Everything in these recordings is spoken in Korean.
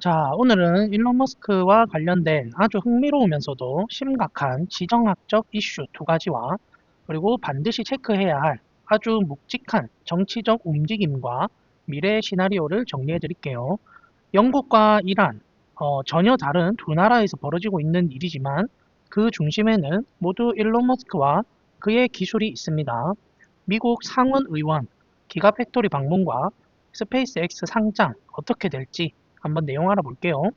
자, 오늘은 일론 머스크와 관련된 아주 흥미로우면서도 심각한 지정학적 이슈 두 가지와 그리고 반드시 체크해야 할 아주 묵직한 정치적 움직임과 미래 시나리오를 정리해 드릴게요. 영국과 이란, 전혀 다른 두 나라에서 벌어지고 있는 일이지만 그 중심에는 모두 일론 머스크와 그의 기술이 있습니다. 미국 상원 의원, 기가팩토리 방문과 스페이스X 상장 어떻게 될지 한번 내용 알아볼게요.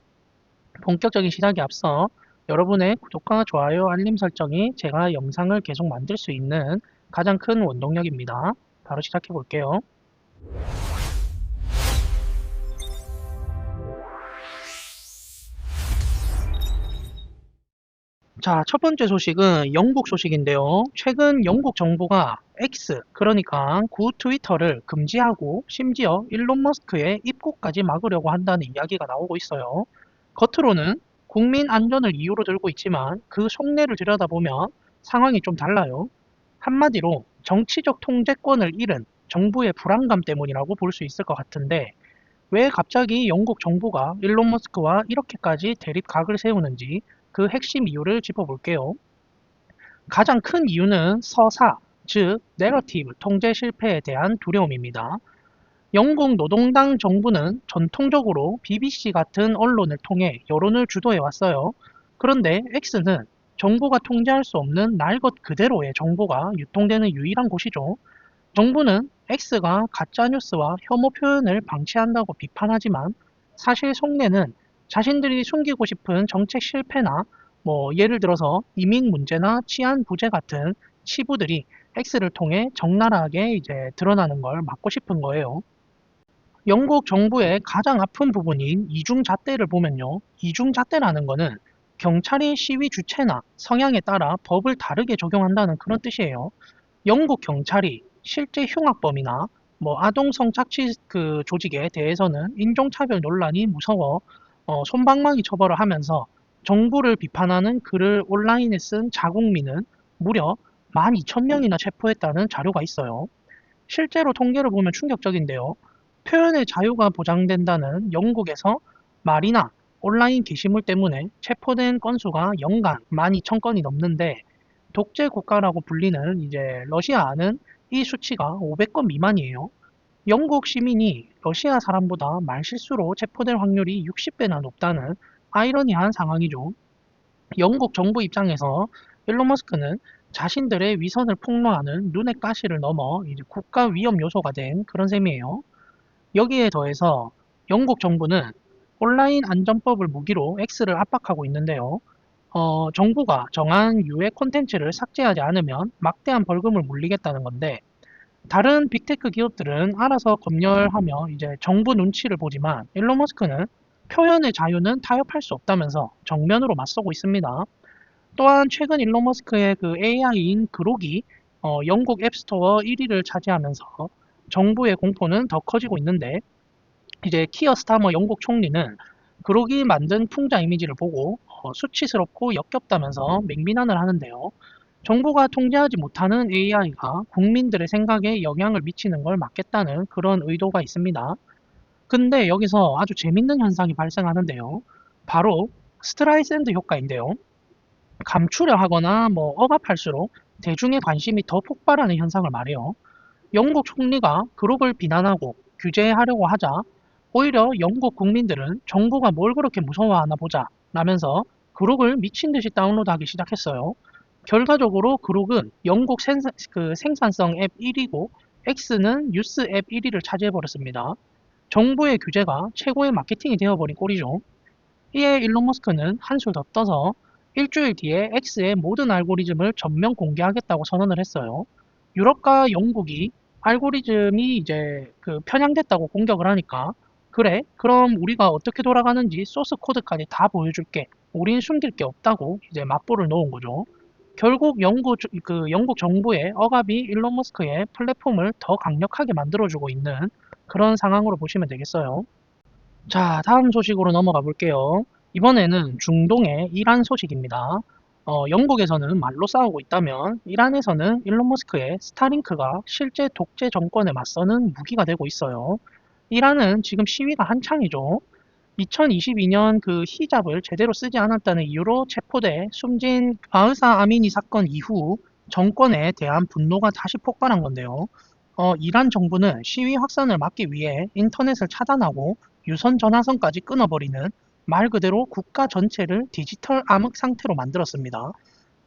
본격적인 시작에 앞서 여러분의 구독과 좋아요, 알림 설정이 제가 영상을 계속 만들 수 있는 가장 큰 원동력입니다. 바로 시작해 볼게요. 자, 첫 번째 소식은 영국 소식인데요. 최근 영국 정부가 X, 그러니까 구 트위터를 금지하고 심지어 일론 머스크의 입국까지 막으려고 한다는 이야기가 나오고 있어요. 겉으로는 국민 안전을 이유로 들고 있지만 그 속내를 들여다보면 상황이 좀 달라요. 한마디로 정치적 통제권을 잃은 정부의 불안감 때문이라고 볼 수 있을 것 같은데 왜 갑자기 영국 정부가 일론 머스크와 이렇게까지 대립각을 세우는지 그 핵심 이유를 짚어볼게요. 가장 큰 이유는 서사, 즉 내러티브 통제 실패에 대한 두려움입니다. 영국 노동당 정부는 전통적으로 BBC 같은 언론을 통해 여론을 주도해 왔어요. 그런데 X는 정부가 통제할 수 없는 날 것 그대로의 정보가 유통되는 유일한 곳이죠. 정부는 X가 가짜뉴스와 혐오 표현을 방치한다고 비판하지만 사실 속내는 자신들이 숨기고 싶은 정책 실패나 예를 들어서 이민 문제나 치안 부재 같은 치부들이 X를 통해 적나라하게 이제 드러나는 걸 막고 싶은 거예요. 영국 정부의 가장 아픈 부분인 이중잣대를 보면요. 이중잣대라는 거는 경찰이 시위 주체나 성향에 따라 법을 다르게 적용한다는 그런 뜻이에요. 영국 경찰이 실제 흉악범이나 아동 성착취 그 조직에 대해서는 인종차별 논란이 무서워 솜방망이 처벌을 하면서 정부를 비판하는 글을 온라인에 쓴 자국민은 무려 12,000명이나 체포했다는 자료가 있어요. 실제로 통계를 보면 충격적인데요. 표현의 자유가 보장된다는 영국에서 말이나 온라인 게시물 때문에 체포된 건수가 연간 12,000건이 넘는데 독재 국가라고 불리는 이제 러시아는 이 수치가 500건 미만이에요. 영국 시민이 러시아 사람보다 말실수로 체포될 확률이 60배나 높다는 아이러니한 상황이죠. 영국 정부 입장에서 일론 머스크는 자신들의 위선을 폭로하는 눈의 가시를 넘어 이제 국가 위험 요소가 된 그런 셈이에요. 여기에 더해서 영국 정부는 온라인 안전법을 무기로 X를 압박하고 있는데요. 정부가 정한 유해 콘텐츠를 삭제하지 않으면 막대한 벌금을 물리겠다는 건데 다른 빅테크 기업들은 알아서 검열하며 이제 정부 눈치를 보지만 일론 머스크는 표현의 자유는 타협할 수 없다면서 정면으로 맞서고 있습니다. 또한 최근 일론 머스크의 그 AI인 그록이 영국 앱스토어 1위를 차지하면서 정부의 공포는 더 커지고 있는데 이제 키어 스타머 영국 총리는 그록이 만든 풍자 이미지를 보고 수치스럽고 역겹다면서 맹비난을 하는데요. 정부가 통제하지 못하는 AI가 국민들의 생각에 영향을 미치는 걸 막겠다는 그런 의도가 있습니다. 근데 여기서 아주 재밌는 현상이 발생하는데요. 바로 스트라이샌드 효과인데요. 감추려 하거나 억압할수록 대중의 관심이 더 폭발하는 현상을 말해요. 영국 총리가 그룹을 비난하고 규제하려고 하자 오히려 영국 국민들은 정부가 뭘 그렇게 무서워하나 보자 라면서 그룹을 미친 듯이 다운로드하기 시작했어요. 결과적으로 그룹은 영국 생산성 앱 1위고 X는 뉴스 앱 1위를 차지해버렸습니다. 정부의 규제가 최고의 마케팅이 되어버린 꼴이죠. 이에 일론 머스크는 한술 더 떠서 일주일 뒤에 X의 모든 알고리즘을 전면 공개하겠다고 선언을 했어요. 유럽과 영국이 알고리즘이 이제 편향됐다고 공격을 하니까 그래, 그럼 우리가 어떻게 돌아가는지 소스 코드까지 다 보여줄게. 우린 숨길 게 없다고 이제 맞불을 놓은 거죠. 결국 영국 정부의 억압이 일론 머스크의 플랫폼을 더 강력하게 만들어주고 있는 그런 상황으로 보시면 되겠어요. 자, 다음 소식으로 넘어가 볼게요. 이번에는 중동의 이란 소식입니다. 영국에서는 말로 싸우고 있다면 이란에서는 일론 머스크의 스타링크가 실제 독재 정권에 맞서는 무기가 되고 있어요. 이란은 지금 시위가 한창이죠. 2022년 그 히잡을 제대로 쓰지 않았다는 이유로 체포돼 숨진 마흐사 아미니 사건 이후 정권에 대한 분노가 다시 폭발한 건데요. 이란 정부는 시위 확산을 막기 위해 인터넷을 차단하고 유선 전화선까지 끊어버리는 말 그대로 국가 전체를 디지털 암흑 상태로 만들었습니다.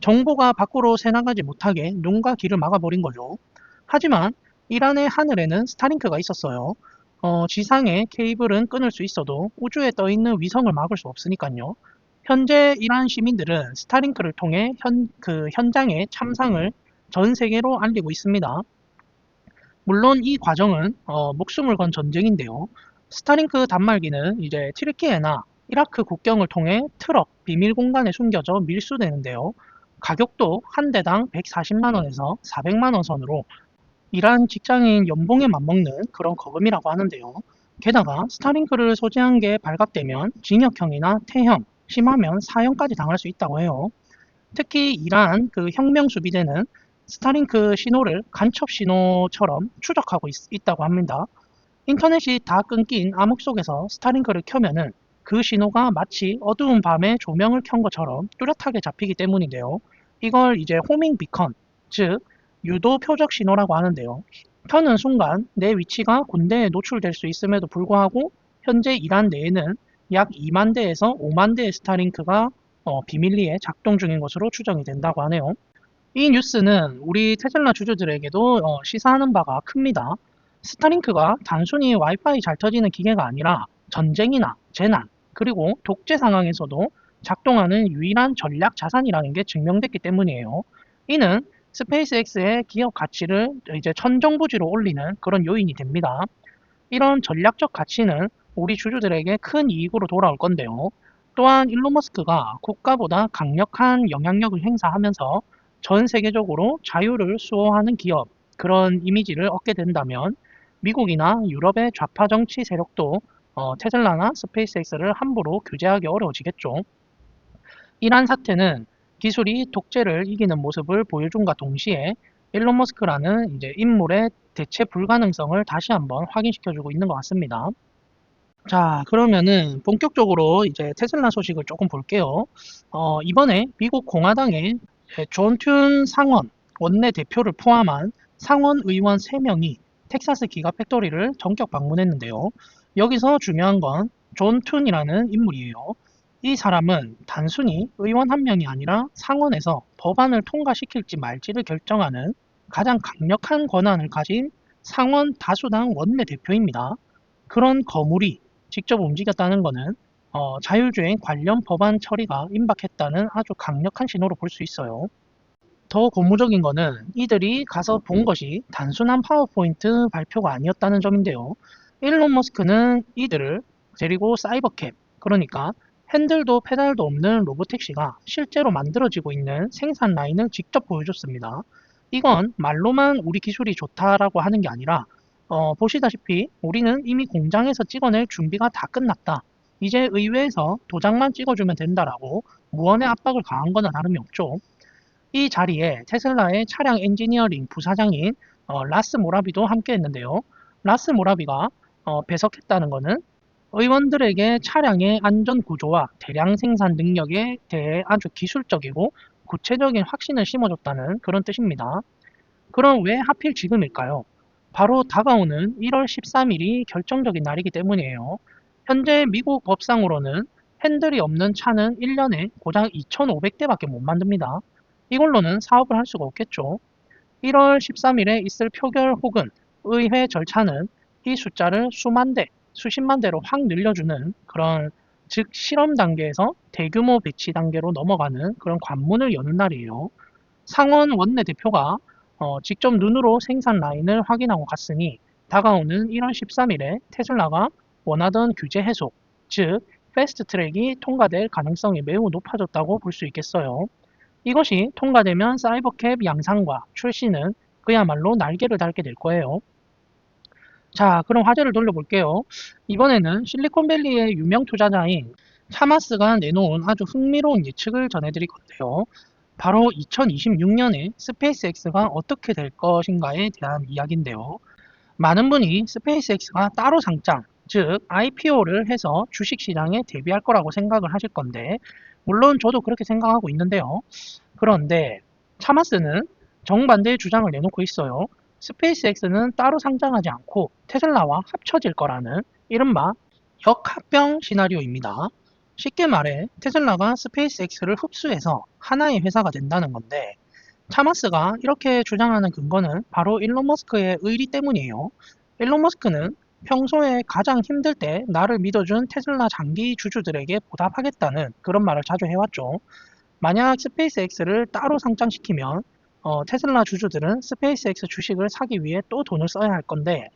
정보가 밖으로 새나가지 못하게 눈과 귀를 막아버린 거죠. 하지만 이란의 하늘에는 스타링크가 있었어요. 지상의 케이블은 끊을 수 있어도 우주에 떠있는 위성을 막을 수 없으니까요. 현재 이란 시민들은 스타링크를 통해 현장의 참상을 전 세계로 알리고 있습니다. 물론 이 과정은 목숨을 건 전쟁인데요. 스타링크 단말기는 이제 튀르키예나 이라크 국경을 통해 트럭 비밀 공간에 숨겨져 밀수되는데요. 가격도 한 대당 140만 원에서 400만 원 선으로 이란 직장인 연봉에 맞먹는 그런 거금이라고 하는데요. 게다가 스타링크를 소지한 게 발각되면 징역형이나 퇴형, 심하면 사형까지 당할 수 있다고 해요. 특히 이란 그 혁명 수비대는 스타링크 신호를 간첩 신호처럼 추적하고 있다고 합니다. 인터넷이 다 끊긴 암흑 속에서 스타링크를 켜면은 그 신호가 마치 어두운 밤에 조명을 켠 것처럼 뚜렷하게 잡히기 때문인데요. 이걸 이제 호밍 비컨, 즉 유도 표적 신호라고 하는데요. 켜는 순간 내 위치가 군대에 노출될 수 있음에도 불구하고 현재 이란 내에는 약 2만 대에서 5만 대의 스타링크가 비밀리에 작동 중인 것으로 추정이 된다고 하네요. 이 뉴스는 우리 테슬라 주주들에게도 시사하는 바가 큽니다. 스타링크가 단순히 와이파이 잘 터지는 기계가 아니라 전쟁이나 재난, 그리고 독재 상황에서도 작동하는 유일한 전략 자산이라는 게 증명됐기 때문이에요. 이는 스페이스X의 기업 가치를 이제 천정부지로 올리는 그런 요인이 됩니다. 이런 전략적 가치는 우리 주주들에게 큰 이익으로 돌아올 건데요. 또한 일론 머스크가 국가보다 강력한 영향력을 행사하면서 전 세계적으로 자유를 수호하는 기업, 그런 이미지를 얻게 된다면 미국이나 유럽의 좌파 정치 세력도 테슬라나 스페이스X를 함부로 규제하기 어려워지겠죠. 이란 사태는 기술이 독재를 이기는 모습을 보여준과 동시에 일론 머스크라는 이제 인물의 대체 불가능성을 다시 한번 확인시켜주고 있는 것 같습니다. 자, 그러면은 본격적으로 이제 테슬라 소식을 조금 볼게요. 이번에 미국 공화당의 존 튠 상원 원내대표를 포함한 상원 의원 3명이 텍사스 기가팩토리를 전격 방문했는데요. 여기서 중요한 건 존 튠이라는 인물이에요. 이 사람은 단순히 의원 한 명이 아니라 상원에서 법안을 통과시킬지 말지를 결정하는 가장 강력한 권한을 가진 상원 다수당 원내대표입니다. 그런 거물이 직접 움직였다는 것은 자율주행 관련 법안 처리가 임박했다는 아주 강력한 신호로 볼 수 있어요. 더 고무적인 것은 이들이 가서 본 것이 단순한 파워포인트 발표가 아니었다는 점인데요. 일론 머스크는 이들을 데리고 사이버캡, 그러니까 핸들도 페달도 없는 로보택시가 실제로 만들어지고 있는 생산 라인을 직접 보여줬습니다. 이건 말로만 우리 기술이 좋다라고 하는 게 아니라 보시다시피 우리는 이미 공장에서 찍어낼 준비가 다 끝났다. 이제 의회에서 도장만 찍어주면 된다라고 무언의 압박을 가한 거나 다름이 없죠. 이 자리에 테슬라의 차량 엔지니어링 부사장인 라스 모라비도 함께 했는데요. 라스 모라비가 배석했다는 것은 의원들에게 차량의 안전 구조와 대량 생산 능력에 대해 아주 기술적이고 구체적인 확신을 심어줬다는 그런 뜻입니다. 그럼 왜 하필 지금일까요? 바로 다가오는 1월 13일이 결정적인 날이기 때문이에요. 현재 미국 법상으로는 핸들이 없는 차는 1년에 고작 2,500대밖에 못 만듭니다. 이걸로는 사업을 할 수가 없겠죠. 1월 13일에 있을 표결 혹은 의회 절차는 이 숫자를 수만 대, 수십만 대로 확 늘려주는 그런 즉 실험 단계에서 대규모 배치 단계로 넘어가는 그런 관문을 여는 날이에요. 상원 원내대표가 직접 눈으로 생산 라인을 확인하고 갔으니 다가오는 1월 13일에 테슬라가 원하던 규제 해소, 즉 패스트 트랙이 통과될 가능성이 매우 높아졌다고 볼 수 있겠어요. 이것이 통과되면 사이버캡 양상과 출시는 그야말로 날개를 달게 될 거예요. 자, 그럼 화제를 돌려볼게요. 이번에는 실리콘밸리의 유명 투자자인 차마스가 내놓은 아주 흥미로운 예측을 전해드릴 건데요. 바로 2026년에 스페이스X가 어떻게 될 것인가에 대한 이야기인데요. 많은 분이 스페이스X가 따로 상장, 즉 IPO를 해서 주식시장에 대비할 거라고 생각을 하실 건데, 물론 저도 그렇게 생각하고 있는데요. 그런데 차마스는 정반대의 주장을 내놓고 있어요. 스페이스X는 따로 상장하지 않고 테슬라와 합쳐질 거라는 이른바 역합병 시나리오입니다. 쉽게 말해 테슬라가 스페이스X를 흡수해서 하나의 회사가 된다는 건데, 차마스가 이렇게 주장하는 근거는 바로 일론 머스크의 의리 때문이에요. 일론 머스크는 평소에 가장 힘들 때 나를 믿어준 테슬라 장기 주주들에게 보답하겠다는 그런 말을 자주 해왔죠. 만약 스페이스X를 따로 상장시키면 테슬라 주주들은 스페이스X 주식을 사기 위해 또 돈을 써야 할 건데,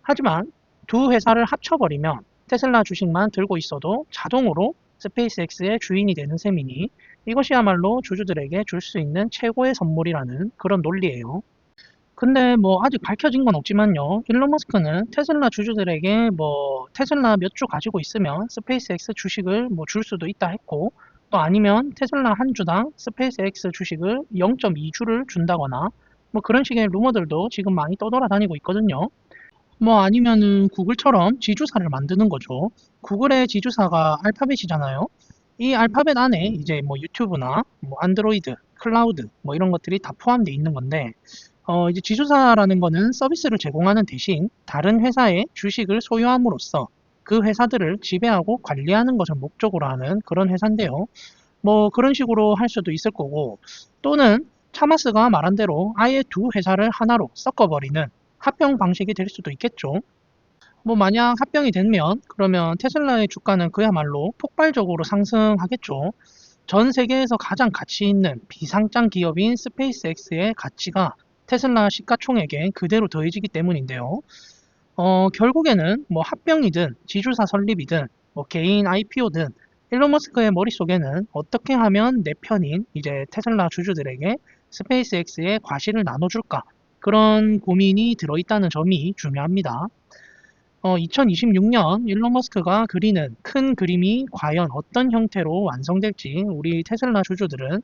하지만 두 회사를 합쳐버리면 테슬라 주식만 들고 있어도 자동으로 스페이스X의 주인이 되는 셈이니 이것이야말로 주주들에게 줄 수 있는 최고의 선물이라는 그런 논리예요. 근데 뭐 아직 밝혀진 건 없지만요. 일론 머스크는 테슬라 주주들에게 뭐 테슬라 몇 주 가지고 있으면 스페이스X 주식을 뭐 줄 수도 있다 했고, 또 아니면 테슬라 한 주당 스페이스X 주식을 0.2주를 준다거나 뭐 그런 식의 루머들도 지금 많이 떠돌아다니고 있거든요. 뭐 아니면은 구글처럼 지주사를 만드는 거죠. 구글의 지주사가 알파벳이잖아요. 이 알파벳 안에 이제 뭐 유튜브나 뭐 안드로이드, 클라우드 뭐 이런 것들이 다 포함되어 있는 건데, 이제 지주사라는 거는 서비스를 제공하는 대신 다른 회사의 주식을 소유함으로써 그 회사들을 지배하고 관리하는 것을 목적으로 하는 그런 회사인데요. 뭐 그런 식으로 할 수도 있을 거고, 또는 차마스가 말한 대로 아예 두 회사를 하나로 섞어버리는 합병 방식이 될 수도 있겠죠. 뭐 만약 합병이 되면 그러면 테슬라의 주가는 그야말로 폭발적으로 상승하겠죠. 전 세계에서 가장 가치 있는 비상장 기업인 스페이스X의 가치가 테슬라 시가총액에 그대로 더해지기 때문인데요. 결국에는 뭐 합병이든 지주사 설립이든 뭐 개인 IPO든 일론 머스크의 머릿속에는 어떻게 하면 내 편인 이제 테슬라 주주들에게 스페이스X의 과실을 나눠줄까, 그런 고민이 들어있다는 점이 중요합니다. 2026년 일론 머스크가 그리는 큰 그림이 과연 어떤 형태로 완성될지 우리 테슬라 주주들은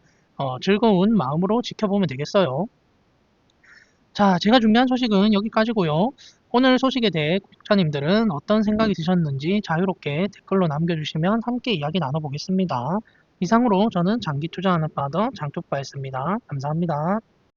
즐거운 마음으로 지켜보면 되겠어요. 자, 제가 준비한 소식은 여기까지고요. 오늘 소식에 대해 구독자님들은 어떤 생각이 드셨는지 자유롭게 댓글로 남겨주시면 함께 이야기 나눠보겠습니다. 이상으로 저는 장기 투자하는 파더 장투파였습니다. 감사합니다.